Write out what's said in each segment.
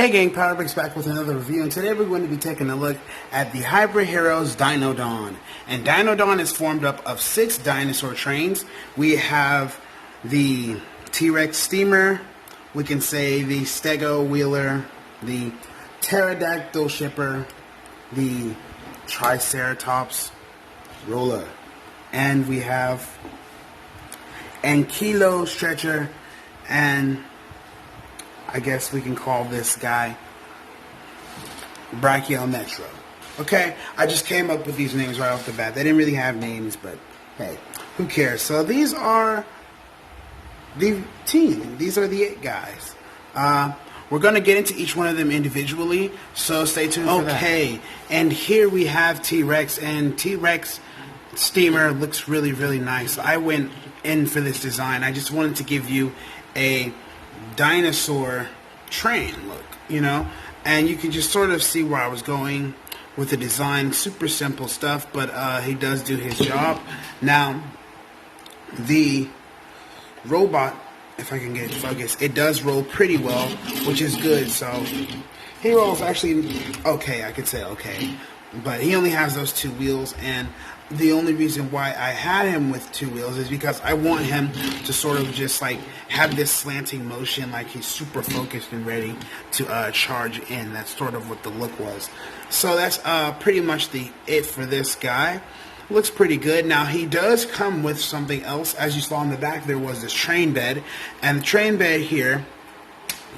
Hey gang, Powerbricks back with another review, and today we're going to be taking a look at the Hybrid Heroes Dino Dawn. And Dino Dawn is formed up of 6 dinosaur trains. We have the T-Rex steamer, we can say the Stego wheeler, the pterodactyl shipper, the Triceratops roller, and we have Ankilo stretcher, and I guess we can call this guy Brachial Metro. Okay, I just came up with these names right off the bat. They didn't really have names, but hey, who cares? So these are the team. These are the 8 guys. We're going to get into each one of them individually, so stay tuned for that. Okay, and here we have T-Rex, and T-Rex steamer looks really, really nice. I went in for this design. I just wanted to give you a dinosaur train look, you know, and you can just sort of see where I was going with the design. Super simple stuff, but he does do his job. Now, the robot, if I can get it focused, it does roll pretty well, which is good. So he rolls actually okay, I could say okay, but he only has those 2 wheels, and the only reason why I had him with 2 wheels is because I want him to sort of just like have this slanting motion, like he's super focused and ready to charge in. That's sort of what the look was. So that's pretty much it for this guy. Looks pretty good. Now he does come with something else. As you saw in the back, there was this train bed, and the train bed here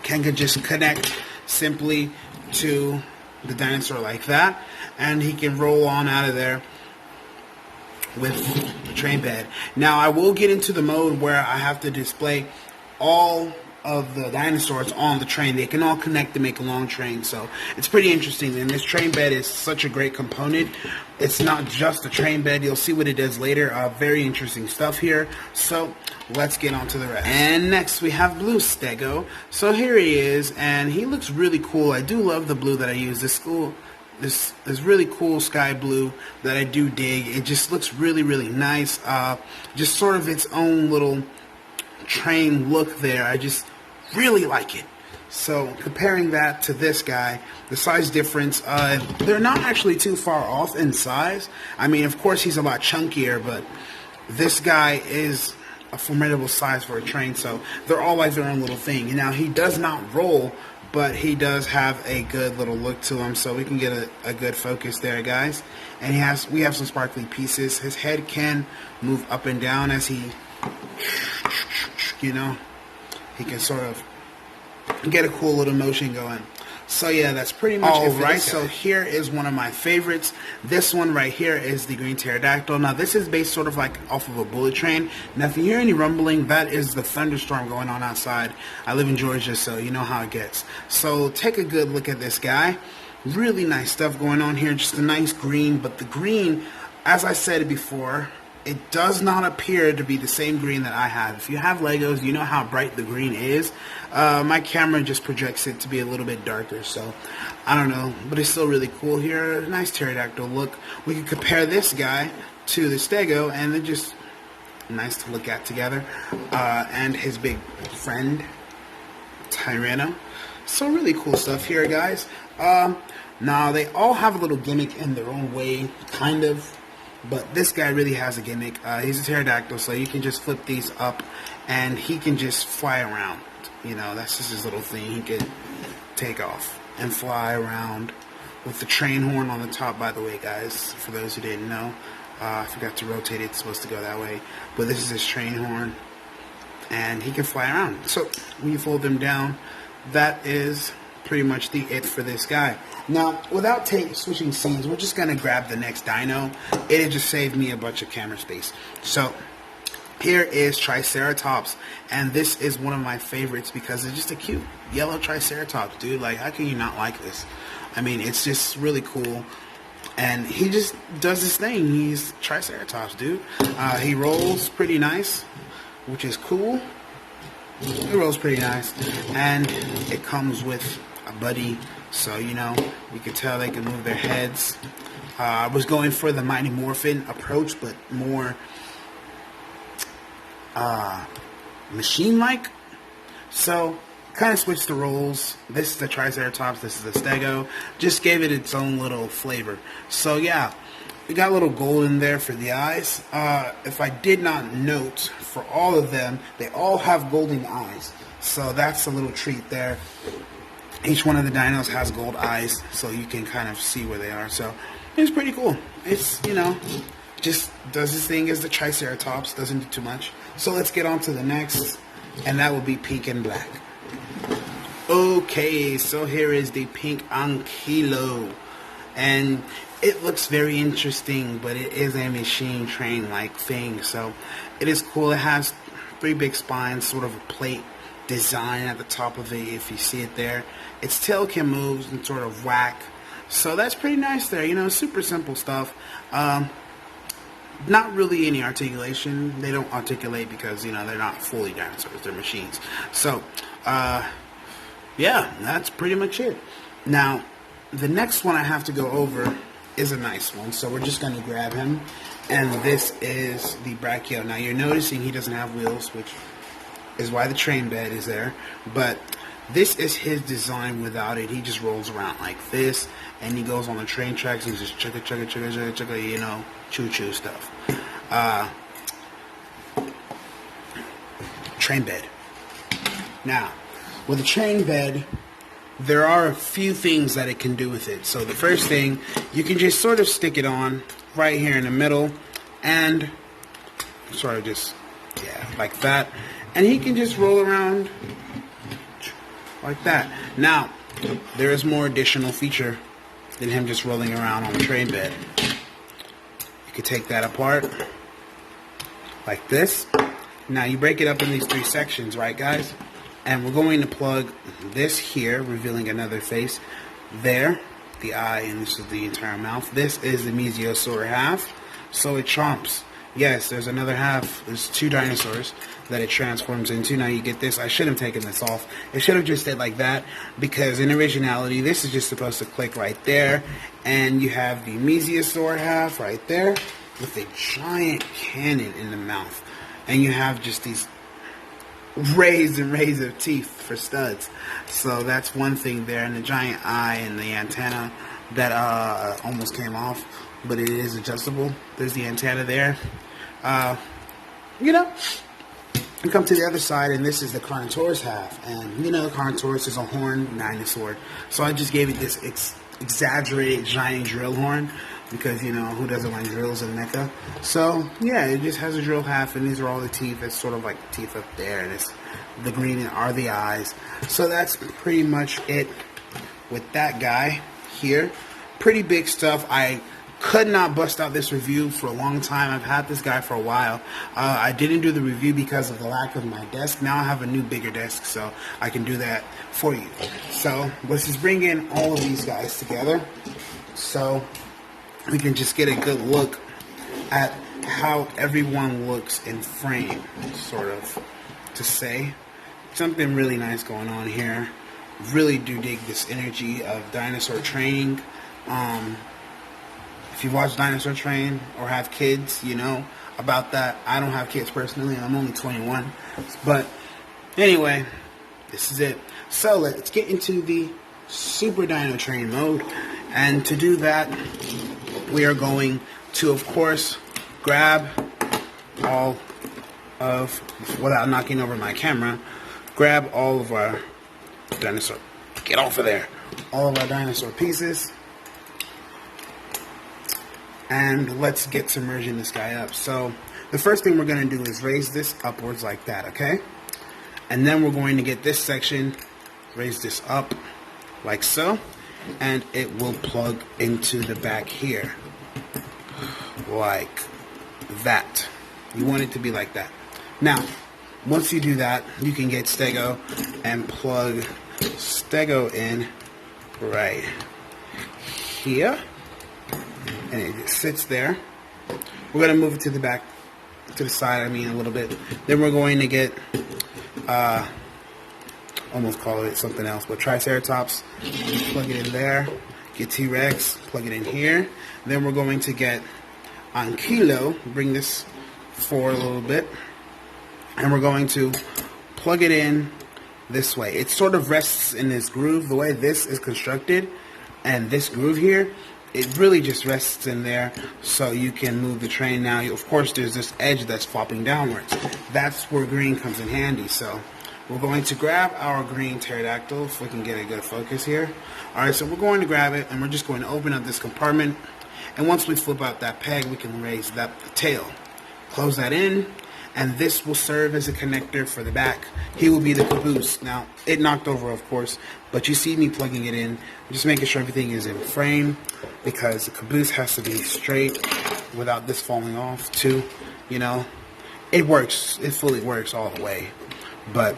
can just connect simply to the dinosaur like that, and he can roll on out of there with the train bed. Now I will get into the mode where I have to display all of the dinosaurs on the train. They can all connect to make a long train, so it's pretty interesting. And this train bed is such a great component. It's not just a train bed. You'll see what it does later. Very interesting stuff here. So let's get on to the rest. And next we have Blue Stego. So here he is, and he looks really cool. I do love the blue that I use. This really cool sky blue that I do dig. It just looks really, really nice. Just sort of its own little train look there. I just really like it. So comparing that to this guy, the size difference, they're not actually too far off in size. I mean, of course he's a lot chunkier, but this guy is a formidable size for a train, so they're all like their own little thing. Now he does not roll, but he does have a good little look to him, so we can get a good focus there, guys. And we have some sparkly pieces. His head can move up and down as he, you know, he can sort of get a cool little motion going. So yeah, that's pretty much it. Alright, so here is one of my favorites. This one right here is the green pterodactyl. Now this is based sort of like off of a bullet train. Now if you hear any rumbling, that is the thunderstorm going on outside. I live in Georgia, so you know how it gets. So take a good look at this guy. Really nice stuff going on here. Just a nice green, but the green, as I said before, it does not appear to be the same green that I have. If you have Legos, you know how bright the green is. My camera just projects it to be a little bit darker, so I don't know, but it's still really cool here. Nice pterodactyl look. We can compare this guy to the Stego, and they're just nice to look at together. And his big friend, Tyranno. So really cool stuff here, guys. Now they all have a little gimmick in their own way, kind of. But this guy really has a gimmick. He's a pterodactyl, so you can just flip these up, and he can just fly around. You know, that's just his little thing. He can take off and fly around with the train horn on the top, by the way, guys, for those who didn't know. I forgot to rotate it. It's supposed to go that way. But this is his train horn, and he can fly around. So when you fold them down, that is pretty much it for this guy. Now, without switching scenes, we're just going to grab the next dino. It'll just save me a bunch of camera space. So, here is Triceratops, and this is one of my favorites because it's just a cute yellow Triceratops, dude. Like, how can you not like this? I mean, it's just really cool, and he just does this thing. He's Triceratops, dude. He rolls pretty nice, which is cool. It rolls pretty nice, and it comes with a buddy. So, you know, we can tell they can move their heads. I was going for the Mighty Morphin approach, but more machine-like. So kind of switched the roles. This is the Triceratops, this is the Stego. Just gave it its own little flavor. So yeah, we got a little gold in there for the eyes. If I did not note, for all of them, they all have golden eyes. So that's a little treat there. Each one of the dinos has gold eyes, so you can kind of see where they are. So it's pretty cool. It's, you know, just does this thing as the Triceratops, doesn't do too much. So let's get on to the next, and that will be pink and black. Okay, so here is the pink Ankylo, and it looks very interesting, but it is a machine train like thing, so it is cool. It has 3 big spines, sort of a plate design at the top of it, if you see it there. Its tail can move and sort of whack, so that's pretty nice there. You know, super simple stuff. Not really any articulation. They don't articulate because, you know, they're not fully dinosaurs, they're machines. So yeah, that's pretty much it. Now the next one I have to go over is a nice one, so we're just going to grab him, and this is the Brachio. Now you're noticing he doesn't have wheels, which is why the train bed is there, but this is his design without it. He just rolls around like this, and he goes on the train tracks and just chugga chugga chugga chugga chugga, you know, choo choo stuff. Train bed. Now, with a train bed, there are a few things that it can do with it. So the first thing, you can just sort of stick it on right here in the middle, and sort of just, yeah, like that. And he can just roll around like that. Now, there is more additional feature than him just rolling around on the train bed. You could take that apart like this. Now you break it up in these 3 sections, right guys? And we're going to plug this here, revealing another face. There, the eye, and this is the entire mouth. This is the Megasaur half, so it chomps. Yes, there's another half. There's 2 dinosaurs that it transforms into. Now you get this. I should have taken this off. It should have just stayed like that, because in originality, this is just supposed to click right there. And you have the Megasaur half right there with a giant cannon in the mouth. And you have just these rays and rays of teeth for studs. So that's one thing there. And the giant eye and the antenna that almost came off, but it is adjustable. There's the antenna there. You know, we come to the other side, and this is the Carnotaurus half. And, you know, Carnotaurus is a horned dinosaur. So I just gave it this exaggerated giant drill horn, because, you know, who doesn't like drills in Mecha? So, yeah, it just has a drill half, and these are all the teeth. It's sort of like the teeth up there, and it's the green are the eyes. So that's pretty much it with that guy here. Pretty big stuff. I could not bust out this review for a long time. I've had this guy for a while. I didn't do the review because of the lack of my desk. Now I have a new bigger desk, so I can do that for you. So let's just bring in all of these guys together, so we can just get a good look at how everyone looks in frame, sort of, to say. Something really nice going on here. Really do dig this energy of dinosaur training. If you've watched Dinosaur Train or have kids, you know about that. I don't have kids personally. I'm only 21. But anyway, this is it. So let's get into the Super Dino Train mode. And to do that, we are going to, of course, grab all of, without knocking over my camera, grab all of our dinosaur, get off of there, all of our dinosaur pieces, and let's get submerging this guy up. So the first thing we're going to do is raise this upwards like that, okay? And then we're going to get this section, raise this up like so, and it will plug into the back here like that. You want it to be like that. Now, once you do that, you can get Stego and plug Stego in right here, and it just sits there. We're going to move it to the back, to the side, I mean, a little bit. Then we're going to get, almost call it something else, but Triceratops, plug it in there. Get T-Rex, plug it in here. Then we're going to get Ankylo, bring this forward a little bit, and we're going to plug it in this way. It sort of rests in this groove. The way this is constructed and this groove here, it really just rests in there so you can move the train. Now, of course, there's this edge that's flopping downwards. That's where green comes in handy. So we're going to grab our green pterodactyl, if we can get a good focus here. Alright, so we're going to grab it, and we're just going to open up this compartment. And once we flip out that peg, we can raise the tail. Close that in, and this will serve as a connector for the back. He will be the caboose. Now, it knocked over, of course, but you see me plugging it in. I'm just making sure everything is in frame, because the caboose has to be straight without this falling off, too. You know, it works. It fully works all the way. But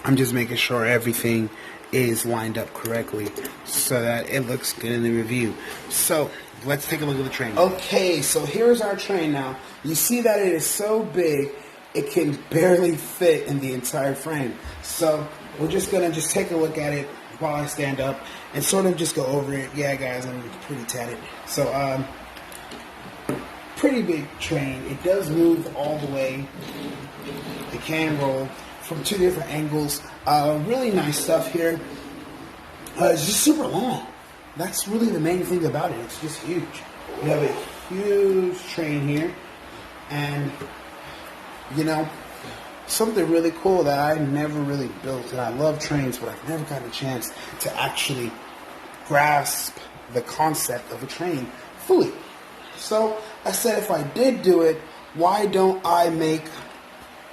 I'm just making sure everything is lined up correctly so that it looks good in the review. So let's take a look at the train. Okay, so here's our train now. You see that it is so big, it can barely fit in the entire frame. So we're just going to take a look at it while I stand up and sort of just go over it. Yeah, guys, I'm pretty tatted. So, pretty big train. It does move all the way. It can roll from 2 different angles. Really nice stuff here. It's just super long. That's really the main thing about it. It's just huge. You have a huge train here. And, you know, something really cool that I never really built. And I love trains, but I've never gotten a chance to actually grasp the concept of a train fully. So I said, if I did do it, why don't I make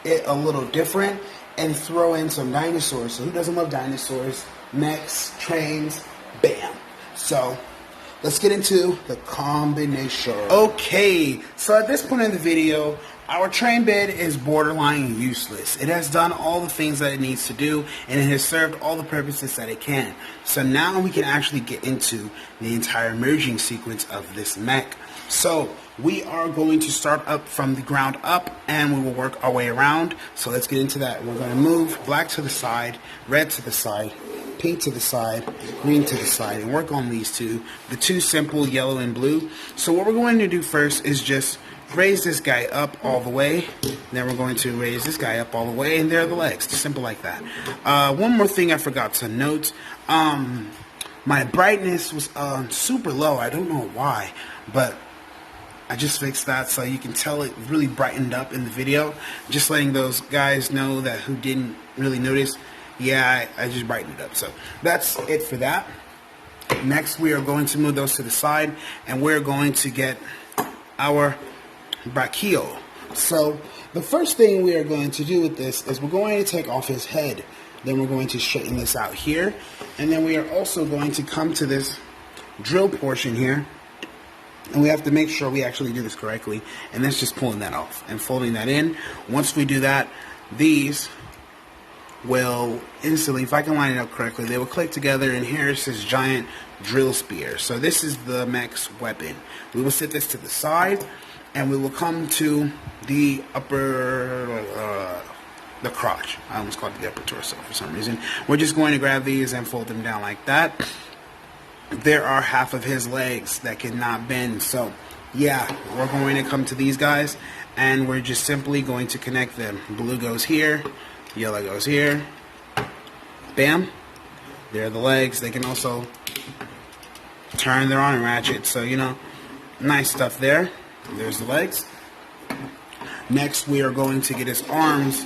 it a little different and throw in some dinosaurs? So who doesn't love dinosaurs? Mechs, trains, bam. So let's get into the combination. Okay, so at this point in the video, our train bed is borderline useless. It has done all the things that it needs to do, and it has served all the purposes that it can. So now we can actually get into the entire merging sequence of this mech. So we are going to start up from the ground up, and we will work our way around. So let's get into that. We're going to move black to the side, red to the side, pink to the side, green to the side, and work on these two, the two simple yellow and blue. So what we're going to do first is just raise this guy up all the way. Then we're going to raise this guy up all the way, and there are the legs. Just simple like that. One more thing I forgot to note. My brightness was super low. I don't know why, but I just fixed that so you can tell it really brightened up in the video. Just letting those guys know that who didn't really notice. Yeah, I just brightened it up. So that's it for that. Next, we are going to move those to the side, and we're going to get our brachio. So the first thing we are going to do with this is we're going to take off his head. Then we're going to straighten this out here. And then we are also going to come to this drill portion here. And we have to make sure we actually do this correctly. And that's just pulling that off and folding that in. Once we do that, these will instantly, if I can line it up correctly, they will click together, and here's this giant drill spear. So this is the mech's weapon. We will set this to the side, and we will come to the upper, the crotch. I almost called it the upper torso for some reason. We're just going to grab these and fold them down like that. There are half of his legs that cannot bend, so yeah, we're going to come to these guys, and we're just simply going to connect them. Blue goes here, yellow goes here, bam, there are the legs. They can also turn their on and ratchet, so you know, nice stuff there. There's the legs. Next, we are going to get his arms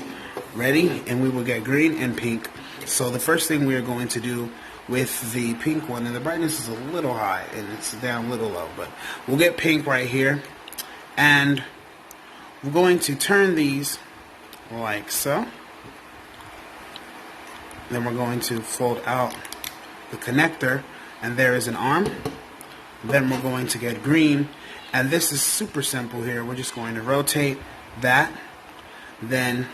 ready, and we will get green and pink. So the first thing we are going to do with the pink one, and the brightness is a little high and it's down a little low, but we'll get pink right here, and we're going to turn these like so. Then we're going to fold out the connector, and there is an arm. Then we're going to get green, and this is super simple here. We're just going to rotate that. Then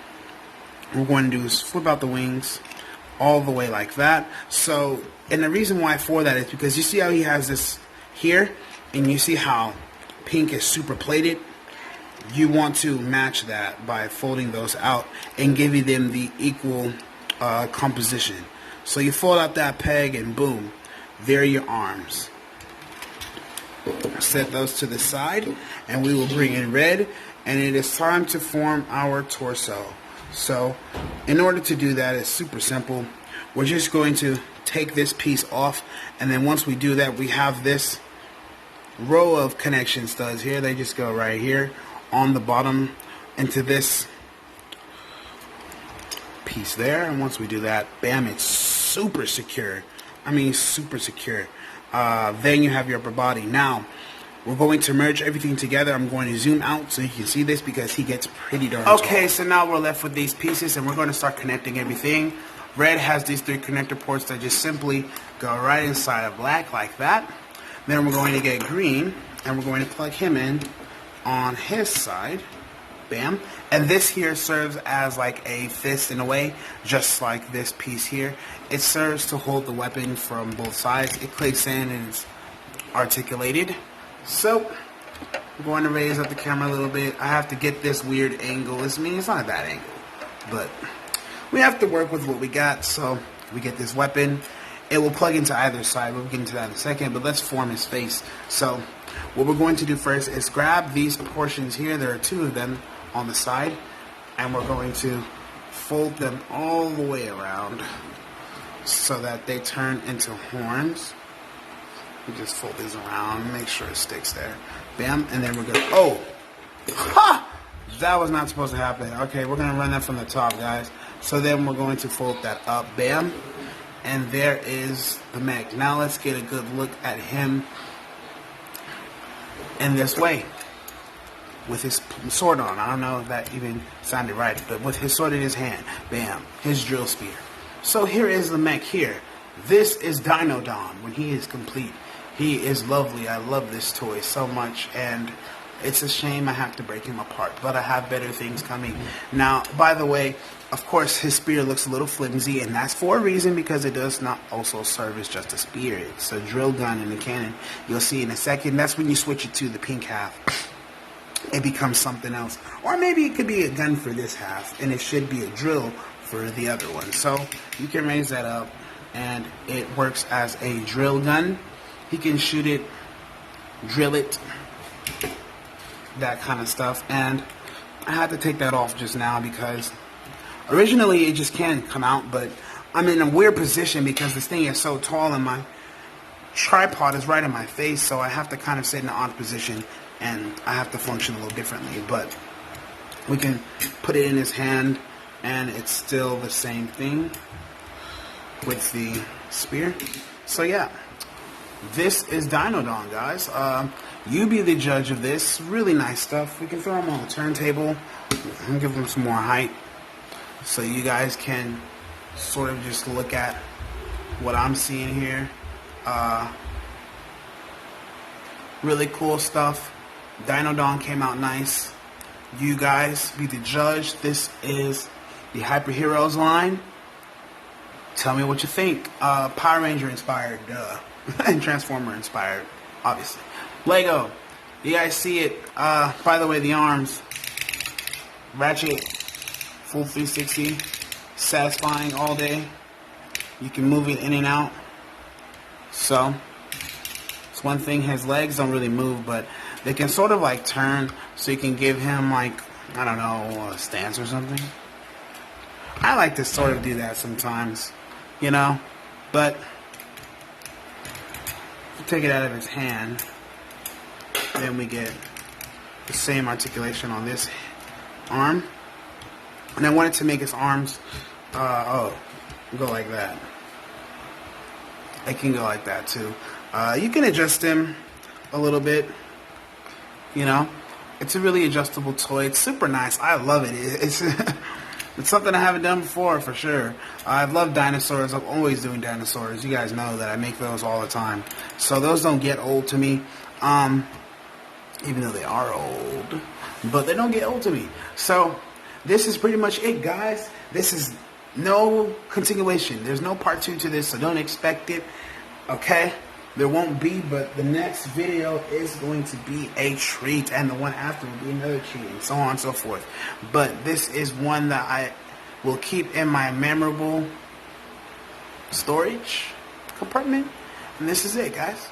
what we're going to do is flip out the wings all the way like that. So, and the reason why for that is because you see how he has this here, and you see how pink is super plated. You want to match that by folding those out and giving them the equal composition. So you fold out that peg, and boom, there are your arms. Set those to the side, and we will bring in red, and it is time to form our torso. So in order to do that, it's super simple. We're just going to take this piece off, and then once we do that, we have this row of connection studs here. They just go right here on the bottom into this piece there, and once we do that, bam, it's super secure. I mean, super secure. Then you have your upper body. Now we're going to merge everything together. I'm going to zoom out so you can see this because he gets pretty darn tall. Okay, so now we're left with these pieces, and we're going to start connecting everything. Red has these 3 connector ports that just simply go right inside of black like that. Then we're going to get green, and we're going to plug him in on his side. Bam. And this here serves as like a fist in a way, just like this piece here. It serves to hold the weapon from both sides. It clicks in and it's articulated. So I'm going to raise up the camera a little bit. I have to get this weird angle. It's not a bad angle, but we have to work with what we got. So we get this weapon. It will plug into either side. We'll get into that in a second, but let's form his face. So what we're going to do first is grab these portions here. There are 2 of them on the side, and we're going to fold them all the way around so that they turn into horns. We just fold these around, make sure it sticks there. Bam, and then we're gonna, oh, ha! That was not supposed to happen. Okay, we're gonna run that from the top, guys. So then we're going to fold that up, bam, and there is the mech. Now let's get a good look at him in this way, with his sword on. I don't know if that even sounded right, but with his sword in his hand, bam, his drill spear. So here is the mech here. This is Dino Don when he is complete. He is lovely. I love this toy so much, and it's a shame I have to break him apart, but I have better things coming. Now, by the way, of course, his spear looks a little flimsy, and that's for a reason, because it does not also serve as just a spear. It's a drill gun and a cannon. You'll see in a second. That's when you switch it to the pink half. It becomes something else. Or maybe it could be a gun for this half, and it should be a drill for the other one. So you can raise that up, and it works as a drill gun. He can shoot it, drill it, that kind of stuff. And I had to take that off just now because originally it just can't come out, but I'm in a weird position because this thing is so tall and my tripod is right in my face, so I have to kind of sit in an odd position, and I have to function a little differently. But we can put it in his hand, and it's still the same thing with the spear. So yeah, this is Dino Don, guys. You be the judge of this. Really nice stuff. We can throw him on the turntable and give him some more height so you guys can sort of just look at what I'm seeing here. Really cool stuff. Dino Don came out nice. You guys be the judge. This is the Hyper Heroes line. Tell me what you think. Power Ranger inspired, and Transformer inspired, obviously. Lego, you guys see it. By the way, the arms, ratchet, full 360, satisfying all day. You can move it in and out. So it's one thing. His legs don't really move, but they can sort of like turn, so you can give him like, I don't know, a stance or something. I like to sort of do that sometimes, you know, but take it out of his hand, then we get the same articulation on this arm. And I wanted to make his arms go like that. It can go like that too. You can adjust him a little bit, you know. It's a really adjustable toy. It's super nice. I love it. It's it's something I haven't done before, for sure. I've loved dinosaurs. I'm always doing dinosaurs. You guys know that I make those all the time. So those don't get old to me, even though they are old. But they don't get old to me. So this is pretty much it, guys. This is no continuation. There's no part 2 to this, so don't expect it. Okay? There won't be, but the next video is going to be a treat, and the one after will be another treat, and so on and so forth. But this is one that I will keep in my memorable storage compartment, and this is it, guys.